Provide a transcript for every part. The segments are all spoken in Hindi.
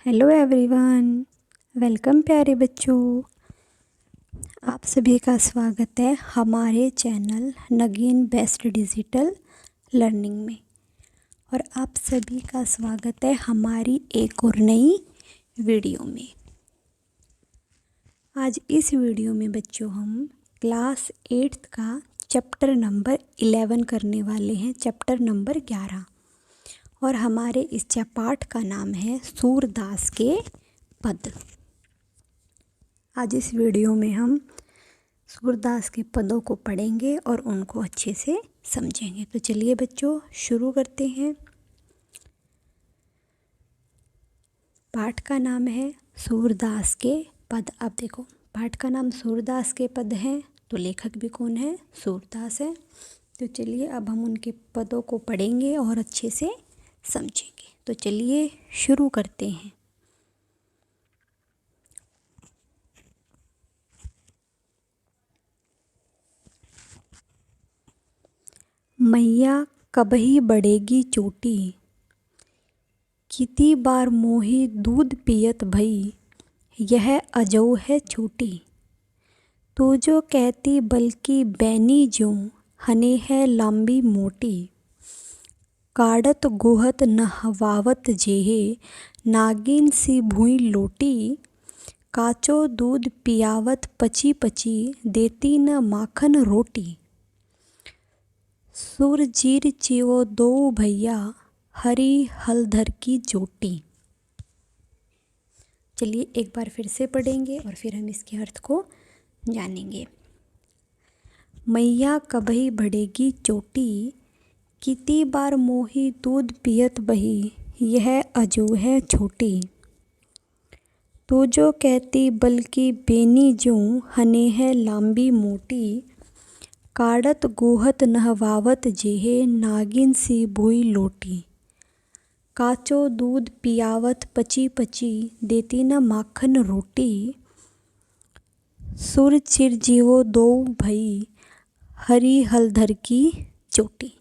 हेलो एवरीवन, वेलकम प्यारे बच्चों। आप सभी का स्वागत है हमारे चैनल नगीन बेस्ट डिजिटल लर्निंग में। और आप सभी का स्वागत है हमारी एक और नई वीडियो में। आज इस वीडियो में बच्चों हम क्लास 8 का चैप्टर नंबर 11 करने वाले हैं, चैप्टर नंबर 11। और हमारे इस पाठ का नाम है सूरदास के पद। आज इस वीडियो में हम सूरदास के पदों को पढ़ेंगे और उनको अच्छे से समझेंगे। तो चलिए बच्चों शुरू करते हैं। पाठ का नाम है सूरदास के पद। अब देखो, पाठ का नाम सूरदास के पद है तो लेखक भी कौन है? सूरदास है। तो चलिए अब हम उनके पदों को पढ़ेंगे और अच्छे से समझेंगे। तो चलिए शुरू करते हैं। मैया कबही बढ़ेगी चोटी, कितनी बार मोही दूध पियत भई, यह अजो है छोटी। तो जो कहती बल्कि बैनी ज्यों, हने है लंबी मोटी। काढ़त गोहत नहवावत जेहे, नागिन सी भुई लोटी। काचो दूध पियावत पची पची, देती न माखन रोटी। सुरजीर चिवो दो भैया, हरी हलधर की जोटी। चलिए एक बार फिर से पढ़ेंगे और फिर हम इसके अर्थ को जानेंगे। मैया कबही बढ़ेगी चोटी, कितनी बार मोही दूध पियत बही, यह अजो है छोटी। तो जो कहती बल्कि बेनी ज्यों, हने है लांबी मोटी। काढ़त गोहत नहवावत जेहे, नागिन सी भुई लोटी। काचो दूध पियावत पची पची, देती न माखन रोटी। सुर चिरजीवो दो भई, हरी हलधर की चोटी।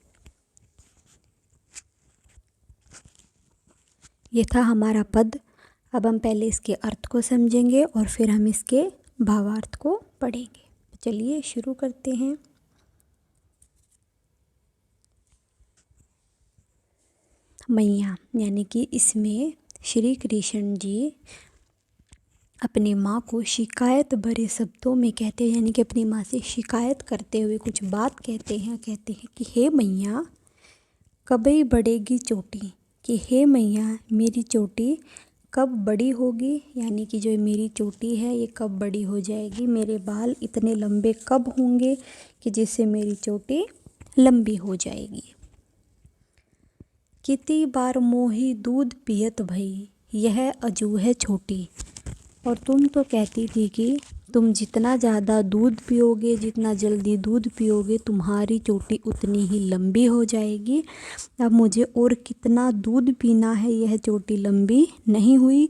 ये था हमारा पद। अब हम पहले इसके अर्थ को समझेंगे और फिर हम इसके भावार्थ को पढ़ेंगे। चलिए शुरू करते हैं। मैया यानी कि इसमें श्री कृष्ण जी अपनी माँ को शिकायत भरे शब्दों में कहते हैं, यानी कि अपनी माँ से शिकायत करते हुए कुछ बात कहते हैं कि हे मैया कबई बढ़ेगी चोटी, कि हे मैया मेरी चोटी कब बड़ी होगी, यानी कि जो मेरी चोटी है ये कब बड़ी हो जाएगी। मेरे बाल इतने लंबे कब होंगे कि जिससे मेरी चोटी लंबी हो जाएगी। कितनी बार मोही दूध पियत भई, यह अजू है छोटी। और तुम तो कहती थी कि तुम जितना ज़्यादा दूध पियोगे, जितना जल्दी दूध पियोगे, तुम्हारी चोटी उतनी ही लंबी हो जाएगी। अब मुझे और कितना दूध पीना है, यह चोटी लंबी नहीं हुई,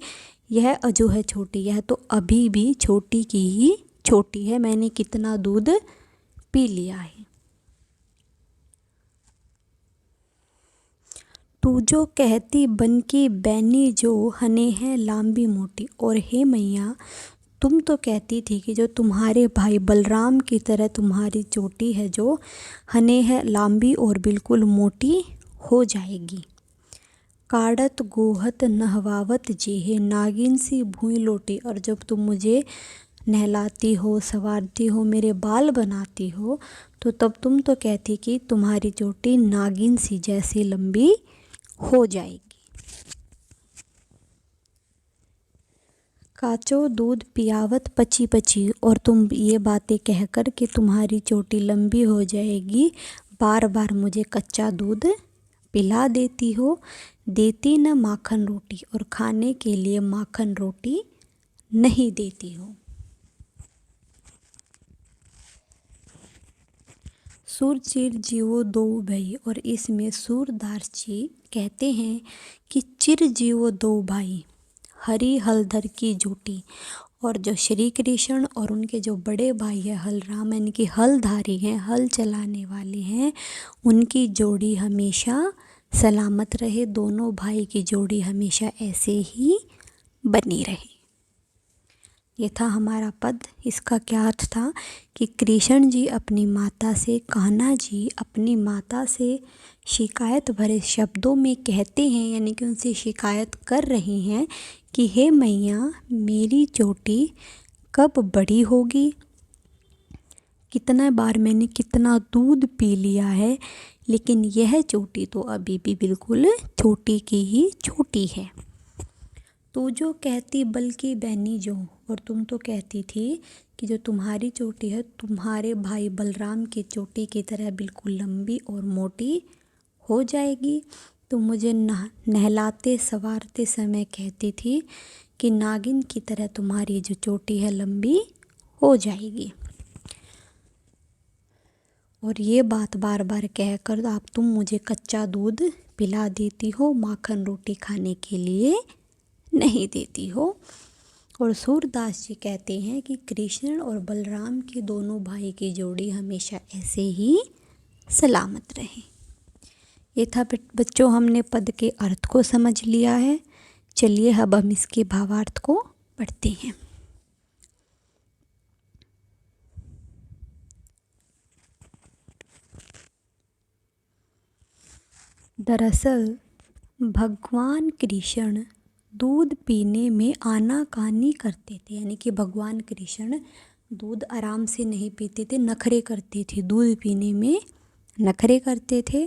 यह अजो है छोटी। यह तो अभी भी छोटी की ही छोटी है, मैंने कितना दूध पी लिया है। तू जो कहती बन की बैनी जो, हने है लांबी मोटी। और हे मैया तुम तो कहती थी कि जो तुम्हारे भाई बलराम की तरह तुम्हारी चोटी है जो हने है लांबी और बिल्कुल मोटी हो जाएगी। काढ़त गोहत नहवावत जेहे, नागिन सी भुई लोटी। और जब तुम मुझे नहलाती हो, संवारती हो, मेरे बाल बनाती हो, तो तब तुम तो कहती कि तुम्हारी चोटी नागिन सी जैसी लंबी हो जाएगी। काचो दूध पियावत पची पची। और तुम ये बातें कहकर कि तुम्हारी चोटी लंबी हो जाएगी, बार बार मुझे कच्चा दूध पिला देती हो, देती न माखन रोटी। और खाने के लिए माखन रोटी नहीं देती हो। सुर चिर जीवो दो भाई। और इसमें सूरदास जी कहते हैं कि चिर जीवो दो भाई, हरी हलधर की जोटी। और जो श्री कृष्ण और उनके जो बड़े भाई है हलराम, यानी कि हलधारी हैं, हल चलाने वाले हैं, उनकी जोड़ी हमेशा सलामत रहे। दोनों भाई की जोड़ी हमेशा ऐसे ही बनी रहे। ये था हमारा पद। इसका क्या अर्थ था कि कृष्ण जी अपनी माता से, कान्हा जी अपनी माता से शिकायत भरे शब्दों में कहते हैं, यानी कि उनसे शिकायत कर रहे हैं कि हे मैया, मेरी चोटी कब बड़ी होगी। कितना बार मैंने कितना दूध पी लिया है, लेकिन यह चोटी तो अभी भी बिल्कुल छोटी की ही छोटी है। तू जो कहती बल्कि बहनी जो, और तुम तो कहती थी कि जो तुम्हारी चोटी है तुम्हारे भाई बलराम की चोटी की तरह बिल्कुल लंबी और मोटी हो जाएगी। तो मुझे नहलाते संवारते समय कहती थी कि नागिन की तरह तुम्हारी जो चोटी है लंबी हो जाएगी। और ये बात बार बार कहकर आप तुम मुझे कच्चा दूध पिला देती हो, माखन रोटी खाने के लिए नहीं देती हो। और सूरदास जी कहते हैं कि कृष्ण और बलराम के दोनों भाई की जोड़ी हमेशा ऐसे ही सलामत रहे। ये था बच्चों, हमने पद के अर्थ को समझ लिया है। चलिए अब हम इसके भावार्थ को पढ़ते हैं। दरअसल भगवान कृष्ण दूध पीने में आनाकानी करते थे, यानी कि भगवान कृष्ण दूध आराम से नहीं पीते थे, नखरे करते थे, दूध पीने में नखरे करते थे।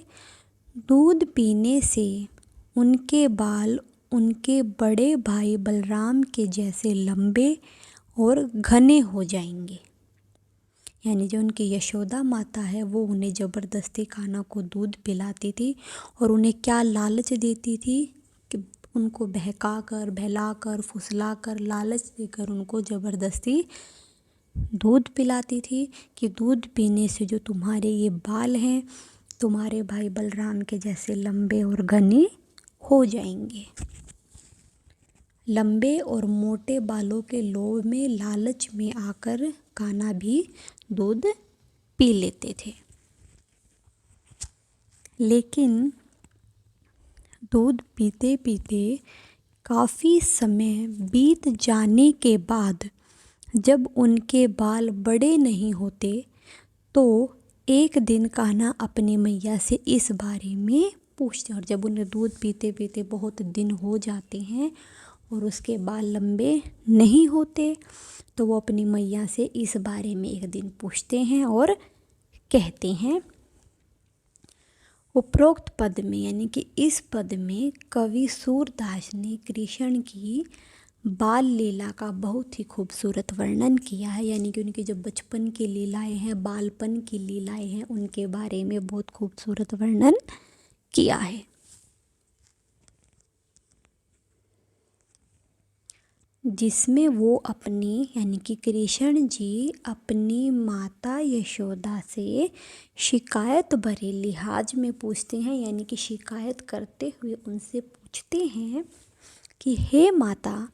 दूध पीने से उनके बाल उनके बड़े भाई बलराम के जैसे लंबे और घने हो जाएंगे। यानी जो उनकी यशोदा माता है वो उन्हें ज़बरदस्ती कान्हा को दूध पिलाती थी और उन्हें क्या लालच देती थी कि उनको बहकाकर, बहलाकर, फुसलाकर, लालच देकर उनको ज़बरदस्ती दूध पिलाती थी कि दूध पीने से जो तुम्हारे ये बाल हैं तुम्हारे भाई बलराम के जैसे लंबे और घने हो जाएंगे। लंबे और मोटे बालों के लोभ में, लालच में आकर कान्हा भी दूध पी लेते थे। लेकिन दूध पीते पीते काफ़ी समय बीत जाने के बाद जब उनके बाल बड़े नहीं होते तो एक दिन कान्हा अपनी मैया से इस बारे में पूछते हैं। और जब उन्हें दूध पीते पीते बहुत दिन हो जाते हैं और उसके बाल लंबे नहीं होते तो वो अपनी मैया से इस बारे में एक दिन पूछते हैं और कहते हैं। उपरोक्त पद में, यानी कि इस पद में कवि सूरदास ने कृष्ण की बाल लीला का बहुत ही खूबसूरत वर्णन किया है। यानी कि उनके जो बचपन की लीलाएं हैं, बालपन की लीलाएं हैं, उनके बारे में बहुत खूबसूरत वर्णन किया है। जिसमें वो अपनी, यानी कि कृष्ण जी अपनी माता यशोदा से शिकायत भरे लिहाज में पूछते हैं, यानी कि शिकायत करते हुए उनसे पूछते हैं कि हे माता,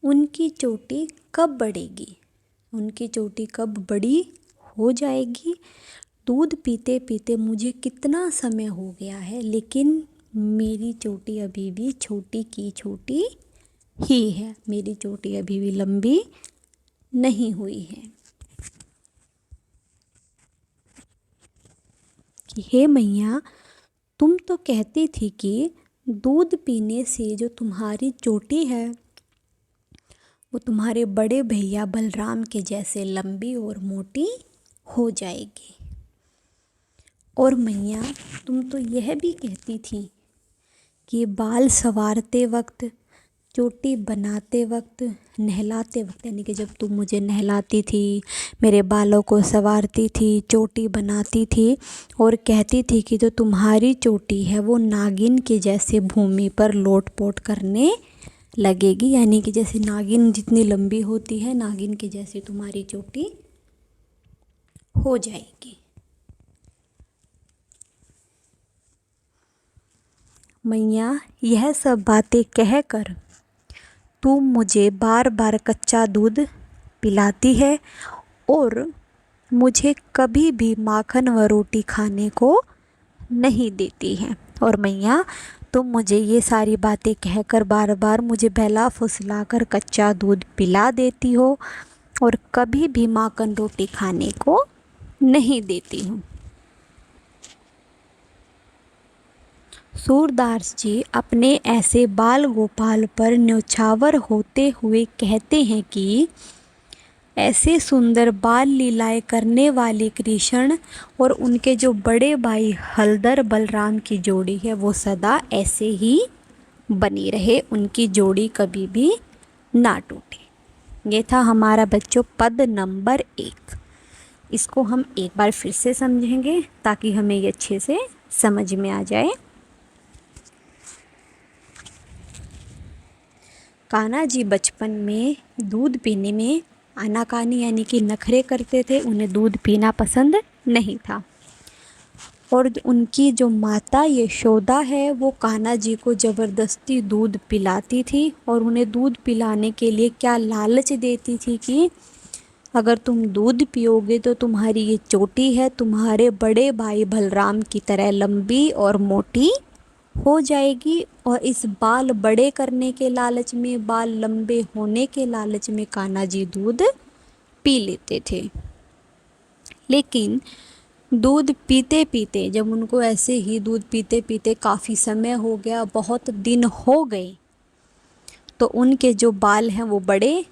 उनकी चोटी कब बढ़ेगी, उनकी चोटी कब बड़ी हो जाएगी। दूध पीते पीते मुझे कितना समय हो गया है, लेकिन मेरी चोटी अभी भी छोटी की छोटी ही है, मेरी चोटी अभी भी लंबी नहीं हुई है। कि हे मैया, तुम तो कहती थी कि दूध पीने से जो तुम्हारी चोटी है वो तुम्हारे बड़े भैया बलराम के जैसे लंबी और मोटी हो जाएगी। और मैया, तुम तो यह भी कहती थी कि बाल संवारते वक्त, चोटी बनाते वक्त, नहलाते वक्त, यानी कि जब तुम मुझे नहलाती थी, मेरे बालों को संवारती थी, चोटी बनाती थी और कहती थी कि जो तुम्हारी चोटी है वो नागिन के जैसे भूमि पर लोटपोट करने लगेगी। यानी कि जैसे नागिन जितनी लंबी होती है, नागिन के जैसी तुम्हारी चोटी हो जाएगी। मैया, यह सब बातें कहकर तू मुझे बार बार कच्चा दूध पिलाती है और मुझे कभी भी माखन व रोटी खाने को नहीं देती है। और मैया, तुम मुझे ये सारी बातें कहकर बार बार मुझे बहला फुसलाकर कच्चा दूध पिला देती हो और कभी भी माखन रोटी खाने को नहीं देती हो। सूरदास जी अपने ऐसे बाल गोपाल पर न्यौछावर होते हुए कहते हैं कि ऐसे सुंदर बाल लीलाएं करने वाले कृष्ण और उनके जो बड़े भाई हलधर बलराम की जोड़ी है वो सदा ऐसे ही बनी रहे, उनकी जोड़ी कभी भी ना टूटे। ये था हमारा बच्चों पद नंबर 1। इसको हम एक बार फिर से समझेंगे ताकि हमें ये अच्छे से समझ में आ जाए। कान्हा जी बचपन में दूध पीने में आनाकानी यानी कि नखरे करते थे, उन्हें दूध पीना पसंद नहीं था और उनकी जो माता यशोदा है वो कान्हा जी को ज़बरदस्ती दूध पिलाती थी और उन्हें दूध पिलाने के लिए क्या लालच देती थी कि अगर तुम दूध पियोगे तो तुम्हारी ये चोटी है तुम्हारे बड़े भाई बलराम की तरह लंबी और मोटी हो जाएगी। और इस बाल बड़े करने के लालच में, बाल लंबे होने के लालच में कान्हा जी दूध पी लेते थे। लेकिन दूध पीते पीते जब उनको ऐसे ही दूध पीते पीते काफ़ी समय हो गया, बहुत दिन हो गए, तो उनके जो बाल हैं वो बड़े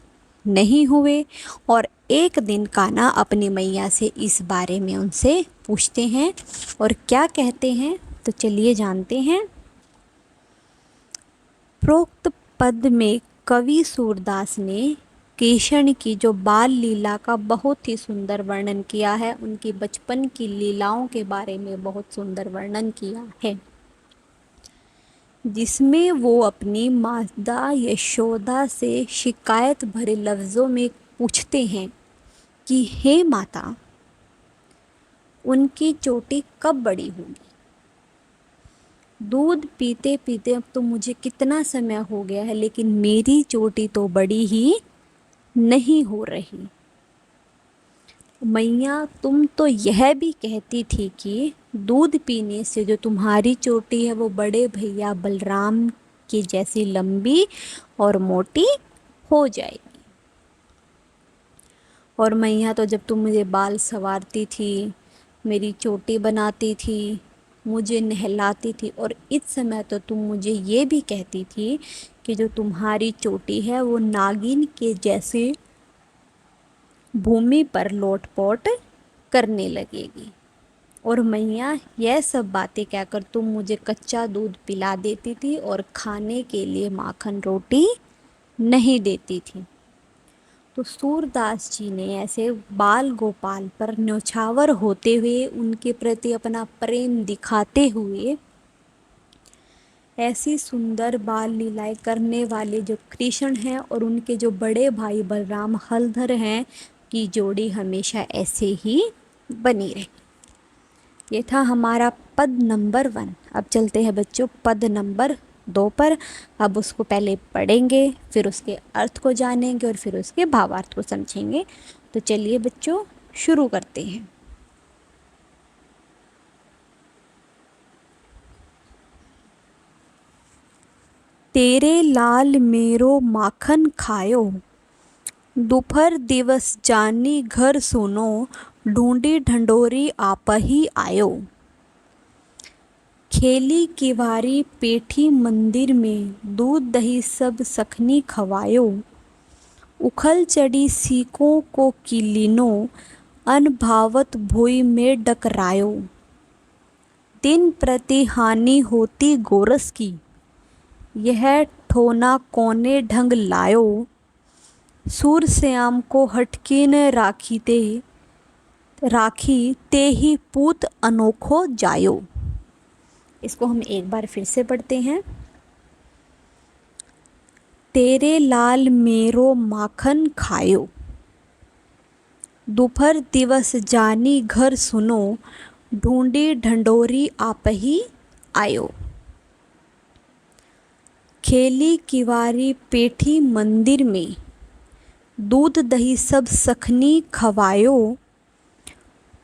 नहीं हुए। और एक दिन कान्हा अपनी मैया से इस बारे में उनसे पूछते हैं और क्या कहते हैं, तो चलिए जानते हैं। प्रोक्त पद में कवि सूरदास ने कृष्ण की जो बाल लीला का बहुत ही सुंदर वर्णन किया है, उनकी बचपन की लीलाओं के बारे में बहुत सुंदर वर्णन किया है, जिसमें वो अपनी माता यशोदा से शिकायत भरे लफ्ज़ों में पूछते हैं कि हे माता, उनकी चोटी कब बड़ी होगी? दूध पीते पीते अब तो मुझे कितना समय हो गया है लेकिन मेरी चोटी तो बड़ी ही नहीं हो रही। मैया तुम तो यह भी कहती थी कि दूध पीने से जो तुम्हारी चोटी है वो बड़े भैया बलराम की जैसी लंबी और मोटी हो जाएगी। और मैया तो जब तुम मुझे बाल संवारती थी, मेरी चोटी बनाती थी, मुझे नहलाती थी, और इस समय तो तुम मुझे ये भी कहती थी कि जो तुम्हारी चोटी है वो नागिन के जैसे भूमि पर लोटपोट करने लगेगी। और मैया यह सब बातें कहकर तुम मुझे कच्चा दूध पिला देती थी और खाने के लिए माखन रोटी नहीं देती थी। तो सूरदास जी ने ऐसे बाल गोपाल पर न्यौछावर होते हुए, उनके प्रति अपना प्रेम दिखाते हुए, ऐसी सुंदर बाल लीलाएं करने वाले जो कृष्ण हैं और उनके जो बड़े भाई बलराम हलधर हैं की जोड़ी हमेशा ऐसे ही बनी रहे। ये था हमारा पद नंबर 1। अब चलते हैं बच्चों पद नंबर 2 पर। अब उसको पहले पढ़ेंगे, फिर उसके अर्थ को जानेंगे और फिर उसके भावार्थ को समझेंगे। तो चलिए बच्चों शुरू करते हैं। तेरे लाल मेरो माखन खायो, दोपहर दिवस जानी घर सुनो, ढूंढी ढंडोरी आपही आयो। खेली किवारी पेठी मंदिर में, दूध दही सब सखनी खवायो। उखल चढ़ी सीकों को किलीनो, अनभावत भुई में डकरायो। दिन प्रति हानि होती गोरस की, यह ठोना कोने ढंग लायो। सूर श्याम को हटकीन राखी ते ही पूत अनोखो जायो। इसको हम एक बार फिर से पढ़ते हैं। तेरे लाल मेरो माखन खायो, दोपहर दिवस जानी घर सुनो, ढूंढी ढंडोरी आपही आयो। खेली किवारी पेठी मंदिर में, दूध दही सब सखनी खवायो।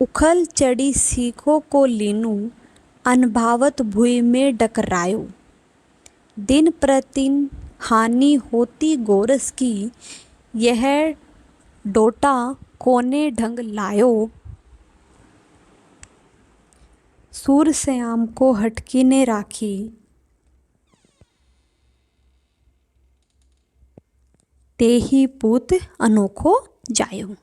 उखल चढ़ी सीखों को लीनू, अनभावत भुई में डकरायो। दिन प्रतिदिन हानि होती गोरस की, यह डोटा कोने ढंग लायो। सूरश्याम को हटकी ने राखी, तेही पूत अनोखो जायो।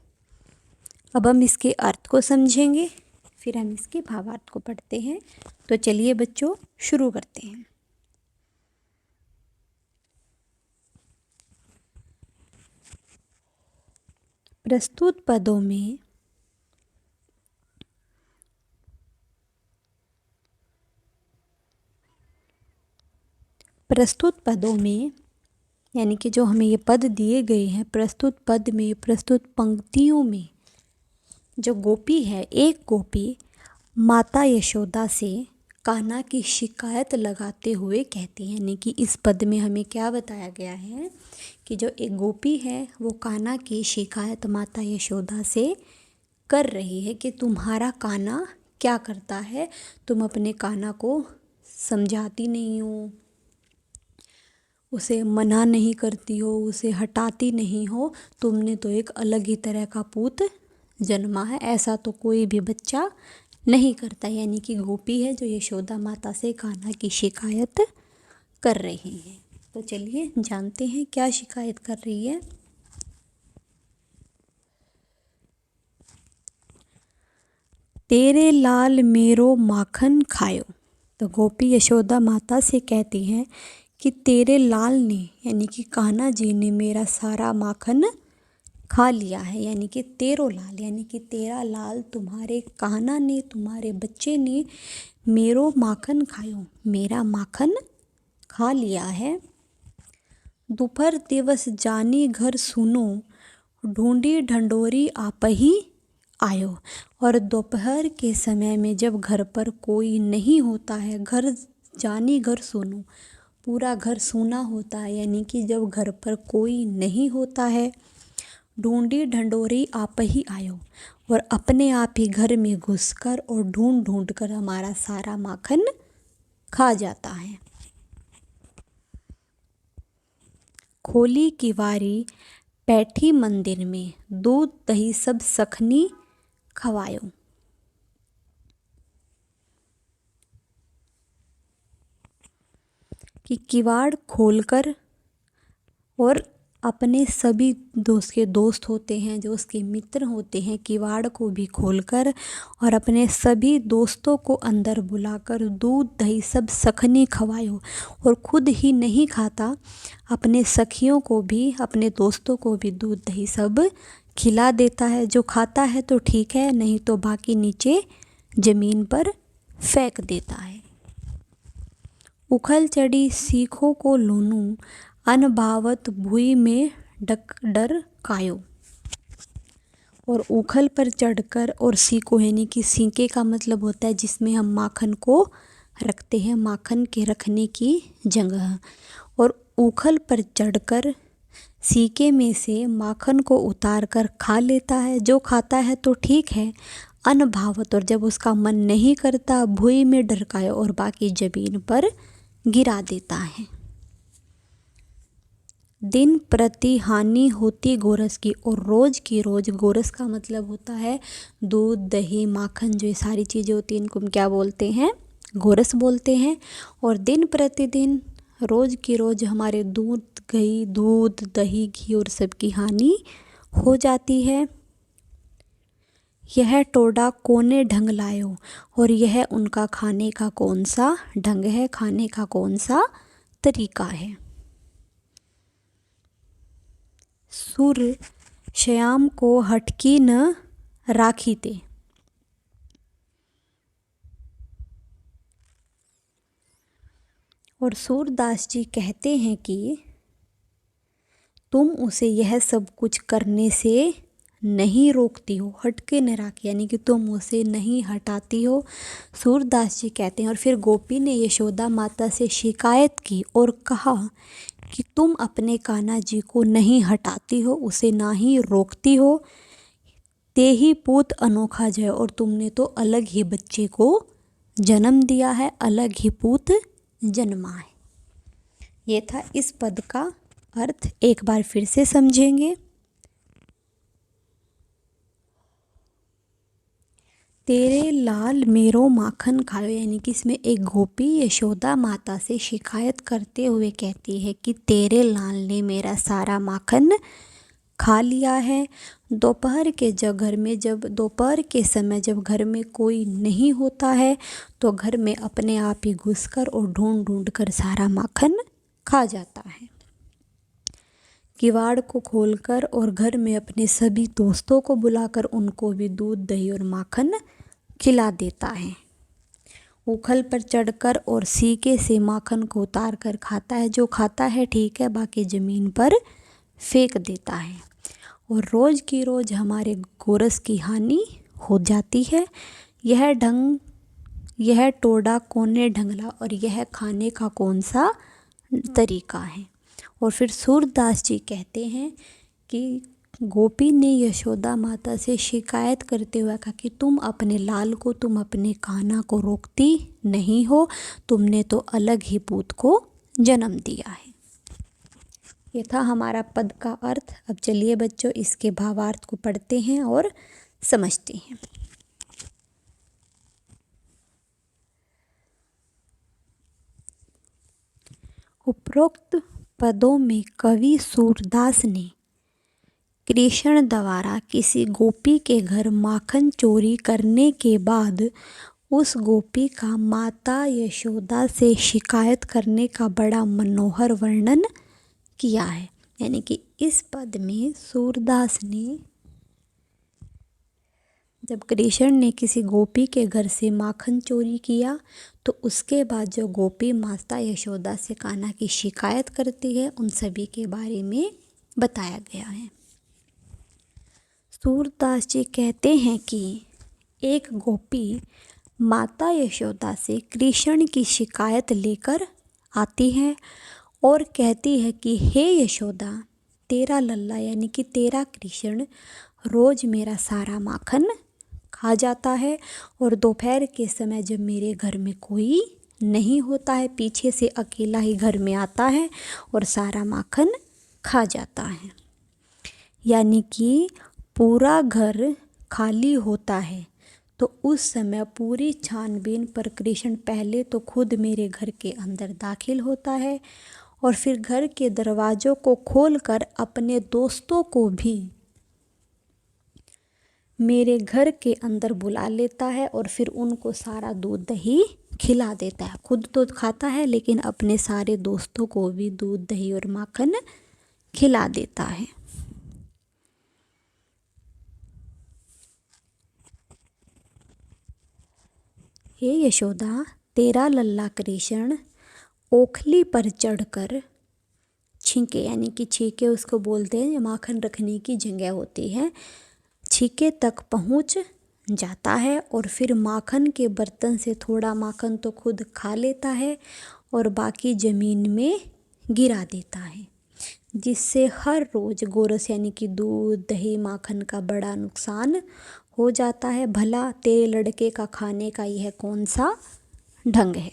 अब हम इसके अर्थ को समझेंगे, फिर हम इसके भावार्थ को पढ़ते हैं। तो चलिए बच्चों शुरू करते हैं। प्रस्तुत पदों में यानी कि जो हमें ये पद दिए गए हैं, प्रस्तुत पद में, प्रस्तुत पंक्तियों में जो गोपी है, एक गोपी माता यशोदा से कान्हा की शिकायत लगाते हुए कहती है। यानी कि इस पद में हमें क्या बताया गया है कि जो एक गोपी है वो कान्हा की शिकायत माता यशोदा से कर रही है कि तुम्हारा कान्हा क्या करता है, तुम अपने कान्हा को समझाती नहीं हो, उसे मना नहीं करती हो, उसे हटाती नहीं हो, तुमने तो एक अलग ही तरह का पूत जन्मा है, ऐसा तो कोई भी बच्चा नहीं करता। यानी कि गोपी है जो यशोदा माता से कान्हा की शिकायत कर रही है। तो चलिए जानते हैं क्या शिकायत कर रही है। तेरे लाल मेरो माखन खायो। तो गोपी यशोदा माता से कहती है कि तेरे लाल ने, यानी कि कान्हा जी ने मेरा सारा माखन खा लिया है। यानी कि तेरो लाल, यानी कि तेरा लाल तुम्हारे कान्हा ने, तुम्हारे बच्चे ने मेरो माखन खायो, मेरा माखन खा लिया है। दोपहर दिवस जानी घर सुनो, ढूंढी ढंडोरी आप ही आयो। और दोपहर के समय में जब घर पर कोई नहीं होता है, घर जानी घर सुनो, पूरा घर सूना होता है, यानी कि जब घर पर कोई नहीं होता है, ढूंढी ढंडोरी आप ही आयो, और अपने आप ही घर में घुसकर और ढूंढ ढूंढ कर हमारा सारा माखन खा जाता है। खोली किवारी बैठी मंदिर में, दूध दही सब सखनी खवायो। कि किवाड़ खोलकर और अपने सभी दोस्त होते हैं, जो उसके मित्र होते हैं, किवाड़ को भी खोलकर और अपने सभी दोस्तों को अंदर बुलाकर दूध दही सब सखनी खवायो। और खुद ही नहीं खाता, अपने सखियों को भी, अपने दोस्तों को भी दूध दही सब खिला देता है। जो खाता है तो ठीक है, नहीं तो बाकी नीचे ज़मीन पर फेंक देता है। उखल चढ़ी सीखों को लोनू, अनभावत भुई में डर कायो। और उखल पर चढ़कर, और सीको यानी कि सीके का मतलब होता है जिसमें हम माखन को रखते हैं, माखन के रखने की जगह। और उखल पर चढ़कर सीके में से माखन को उतार कर खा लेता है। जो खाता है तो ठीक है, अनभावत, और जब उसका मन नहीं करता, भुई में डरकायो, और बाकी जमीन पर गिरा देता है। दिन प्रति हानि होती गोरस की, और रोज की रोज, गोरस का मतलब होता है दूध दही माखन, जो ये सारी चीज़ें होती हैं इनको हम क्या बोलते हैं, गोरस बोलते हैं। और दिन प्रतिदिन, रोज की रोज हमारे दूध दही घी और सबकी हानि हो जाती है। यह टोडा कोने ढंग लायो, और यह उनका खाने का कौन सा ढंग है, खाने का कौन सा तरीका है। सुर श्याम को हटकी न राखी ते। और सूरदास जी कहते हैं कि तुम उसे यह सब कुछ करने से नहीं रोकती हो, हटके न राखी, यानी कि तुम उसे नहीं हटाती हो, सूरदास जी कहते हैं। और फिर गोपी ने यशोदा माता से शिकायत की और कहा कि तुम अपने कान्हा जी को नहीं हटाती हो, उसे ना ही रोकती हो, ते ही पूत अनोखा जय, और तुमने तो अलग ही बच्चे को जन्म दिया है, अलग ही पूत जन्मा है। ये था इस पद का अर्थ। एक बार फिर से समझेंगे। तेरे लाल मेरो माखन खायो, यानी कि इसमें एक गोपी यशोदा माता से शिकायत करते हुए कहती है कि तेरे लाल ने मेरा सारा माखन खा लिया है। दोपहर के समय जब घर में कोई नहीं होता है तो घर में अपने आप ही घुसकर और ढूंढ ढूंढ कर सारा माखन खा जाता है। किवाड़ को खोलकर और घर में अपने सभी दोस्तों को बुलाकर उनको भी दूध दही और माखन खिला देता है। उखल पर चढ़कर और सीके से माखन को उतार कर खाता है। जो खाता है ठीक है, बाकी ज़मीन पर फेंक देता है। और रोज़ की रोज़ हमारे गोरस की हानि हो जाती है। यह टोड़ा कोने ढंगला, और यह खाने का कौन सा तरीका है। और फिर सूरदास जी कहते हैं कि गोपी ने यशोदा माता से शिकायत करते हुए कहा कि तुम अपने लाल को, तुम अपने कान्हा को रोकती नहीं हो, तुमने तो अलग ही पूत को जन्म दिया है। ये था हमारा पद का अर्थ। अब चलिए बच्चों इसके भावार्थ को पढ़ते हैं और समझते हैं। उपरोक्त पदों में कवि सूरदास ने कृष्ण द्वारा किसी गोपी के घर माखन चोरी करने के बाद उस गोपी का माता यशोदा से शिकायत करने का बड़ा मनोहर वर्णन किया है। यानी कि इस पद में सूरदास ने जब कृष्ण ने किसी गोपी के घर से माखन चोरी किया तो उसके बाद जो गोपी माता यशोदा से कान्हा की शिकायत करती है, उन सभी के बारे में बताया गया है। सूरदास जी कहते हैं कि एक गोपी माता यशोदा से कृष्ण की शिकायत लेकर आती है और कहती है कि हे यशोदा, तेरा लल्ला यानी कि तेरा कृष्ण रोज़ मेरा सारा माखन खा जाता है और दोपहर के समय जब मेरे घर में कोई नहीं होता है, पीछे से अकेला ही घर में आता है और सारा माखन खा जाता है। यानी कि पूरा घर खाली होता है तो उस समय पूरी छानबीन पर कृष्ण पहले तो खुद मेरे घर के अंदर दाखिल होता है और फिर घर के दरवाज़ों को खोलकर अपने दोस्तों को भी मेरे घर के अंदर बुला लेता है और फिर उनको सारा दूध दही खिला देता है। खुद तो खाता है लेकिन अपने सारे दोस्तों को भी दूध दही और माखन खिला देता है। हे यशोदा, तेरा लल्ला कृष्ण ओखली पर चढ़कर छींके, यानी कि छींके उसको बोलते हैं, माखन रखने की जगह होती है, छींके तक पहुंच जाता है और फिर माखन के बर्तन से थोड़ा माखन तो खुद खा लेता है और बाकी ज़मीन में गिरा देता है, जिससे हर रोज़ गोरस यानी कि दूध दही माखन का बड़ा नुकसान हो जाता है। भला तेरे लड़के का खाने का यह कौन सा ढंग है।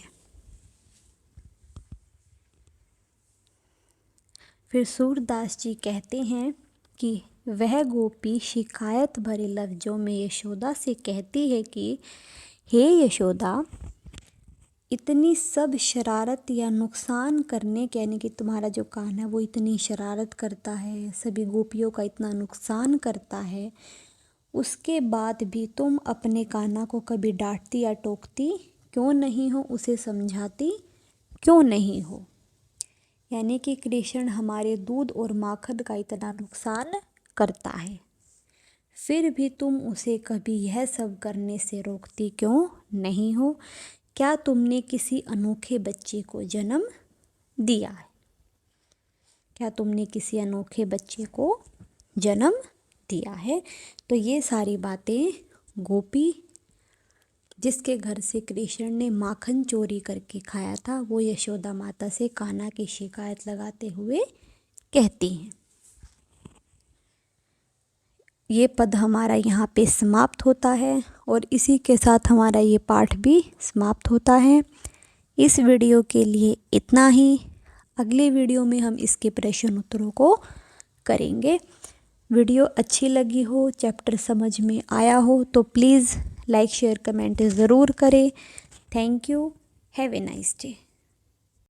फिर सूरदास जी कहते हैं कि वह गोपी शिकायत भरे लफ्ज़ों में यशोदा से कहती है कि हे यशोदा, इतनी सब शरारत या नुकसान करने के, यानी कि तुम्हारा जो कान्हा है वो इतनी शरारत करता है, सभी गोपियों का इतना नुकसान करता है, उसके बाद भी तुम अपने कान्हा को कभी डांटती या टोकती क्यों नहीं हो, उसे समझाती क्यों नहीं हो। यानी कि कृष्ण हमारे दूध और माखन का इतना नुकसान करता है, फिर भी तुम उसे कभी यह सब करने से रोकती क्यों नहीं हो। क्या तुमने किसी अनोखे बच्चे को जन्म दिया है? क्या तुमने किसी अनोखे बच्चे को जन्म दिया है? तो ये सारी बातें गोपी जिसके घर से कृष्ण ने माखन चोरी करके खाया था, वो यशोदा माता से कान्हा की शिकायत लगाते हुए कहती हैं। ये पद हमारा यहाँ पे समाप्त होता है और इसी के साथ हमारा ये पाठ भी समाप्त होता है। इस वीडियो के लिए इतना ही। अगले वीडियो में हम इसके प्रश्न उत्तरों को करेंगे। वीडियो अच्छी लगी हो, चैप्टर समझ में आया हो तो प्लीज़ लाइक शेयर कमेंट ज़रूर करें। Thank you. Have a nice day.